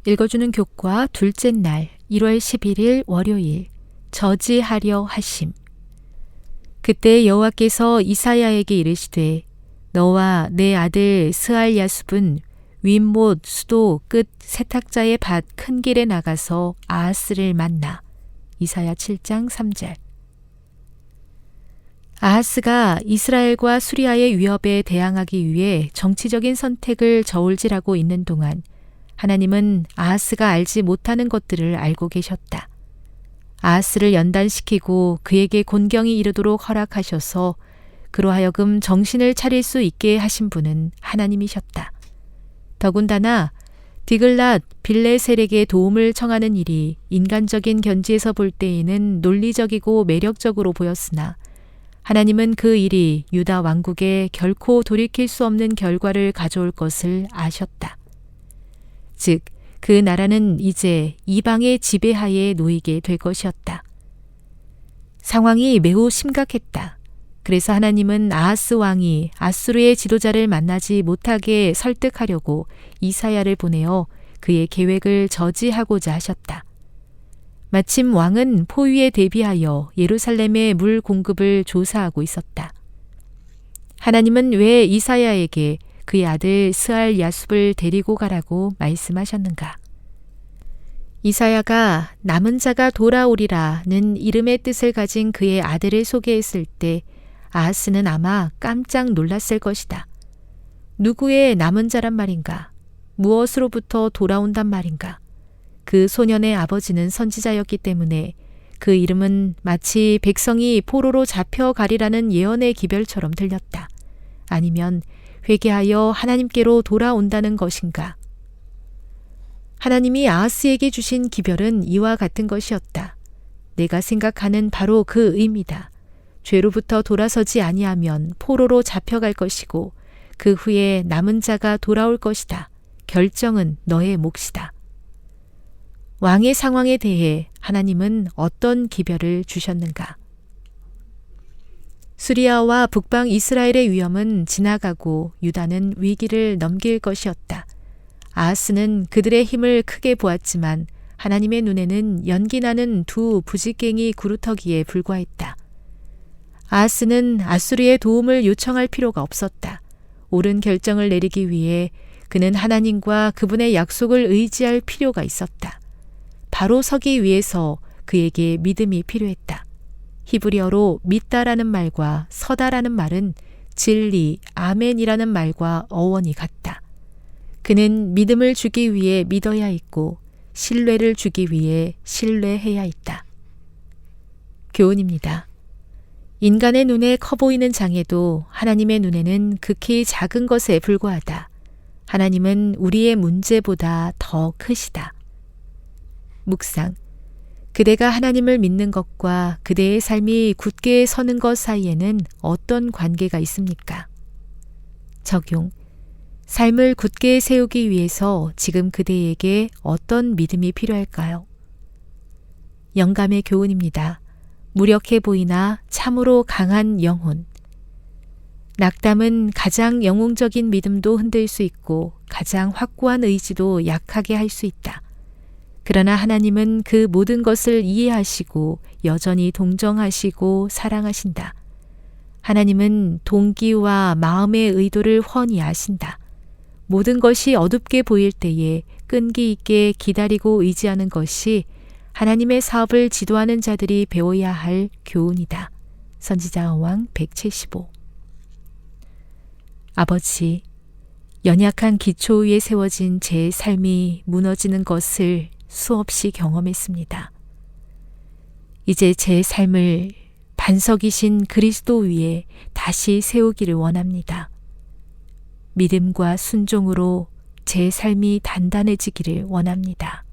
읽어주는 교과 둘째 날 1월 11일 월요일 저지하려 하심. 그때 여호와께서 이사야에게 이르시되 너와 내 아들 스알야숲은 윗못 수도 끝 세탁자의 밭 큰 길에 나가서 아하스를 만나. 이사야 7장 3절. 아하스가 이스라엘과 수리아의 위협에 대항하기 위해 정치적인 선택을 저울질하고 있는 동안 하나님은 아하스가 알지 못하는 것들을 알고 계셨다. 아하스를 연단시키고 그에게 곤경이 이르도록 허락하셔서 그로 하여금 정신을 차릴 수 있게 하신 분은 하나님이셨다. 더군다나 디글랏 빌레셀에게 도움을 청하는 일이 인간적인 견지에서 볼 때에는 논리적이고 매력적으로 보였으나 하나님은 그 일이 유다 왕국에 결코 돌이킬 수 없는 결과를 가져올 것을 아셨다. 즉, 그 나라는 이제 이방의 지배하에 놓이게 될 것이었다. 상황이 매우 심각했다. 그래서 하나님은 아하스 왕이 아수르의 지도자를 만나지 못하게 설득하려고 이사야를 보내어 그의 계획을 저지하고자 하셨다. 마침 왕은 포위에 대비하여 예루살렘의 물 공급을 조사하고 있었다. 하나님은 왜 이사야에게 그의 아들 스알야숲을 데리고 가라고 말씀하셨는가? 이사야가 남은 자가 돌아오리라는 이름의 뜻을 가진 그의 아들을 소개했을 때 아하스는 아마 깜짝 놀랐을 것이다. 누구의 남은 자란 말인가? 무엇으로부터 돌아온단 말인가? 그 소년의 아버지는 선지자였기 때문에 그 이름은 마치 백성이 포로로 잡혀가리라는 예언의 기별처럼 들렸다. 아니면 회개하여 하나님께로 돌아온다는 것인가? 하나님이 아하스에게 주신 기별은 이와 같은 것이었다. 내가 생각하는 바로 그 의미다. 죄로부터 돌아서지 아니하면 포로로 잡혀갈 것이고 그 후에 남은 자가 돌아올 것이다. 결정은 너의 몫이다. 왕의 상황에 대해 하나님은 어떤 기별을 주셨는가? 수리아와 북방 이스라엘의 위험은 지나가고 유다는 위기를 넘길 것이었다. 아하스는 그들의 힘을 크게 보았지만 하나님의 눈에는 연기나는 두 부지깽이 구루터기에 불과했다. 아하스는 아수르의 도움을 요청할 필요가 없었다. 옳은 결정을 내리기 위해 그는 하나님과 그분의 약속을 의지할 필요가 있었다. 바로 서기 위해서 그에게 믿음이 필요했다. 히브리어로 믿다라는 말과 서다라는 말은 진리, 아멘이라는 말과 어원이 같다. 그는 믿음을 주기 위해 믿어야 했고 신뢰를 주기 위해 신뢰해야 했다. 교훈입니다. 인간의 눈에 커 보이는 장애도 하나님의 눈에는 극히 작은 것에 불과하다. 하나님은 우리의 문제보다 더 크시다. 묵상. 그대가 하나님을 믿는 것과 그대의 삶이 굳게 서는 것 사이에는 어떤 관계가 있습니까? 적용. 삶을 굳게 세우기 위해서 지금 그대에게 어떤 믿음이 필요할까요? 영감의 교훈입니다. 무력해 보이나 참으로 강한 영혼. 낙담은 가장 영웅적인 믿음도 흔들 수 있고 가장 확고한 의지도 약하게 할 수 있다. 그러나 하나님은 그 모든 것을 이해하시고 여전히 동정하시고 사랑하신다. 하나님은 동기와 마음의 의도를 훤히 아신다. 모든 것이 어둡게 보일 때에 끈기 있게 기다리고 의지하는 것이 하나님의 사업을 지도하는 자들이 배워야 할 교훈이다. 선지자 어왕 175. 아버지, 연약한 기초 위에 세워진 제 삶이 무너지는 것을 수없이 경험했습니다. 이제 제 삶을 반석이신 그리스도 위에 다시 세우기를 원합니다. 믿음과 순종으로 제 삶이 단단해지기를 원합니다.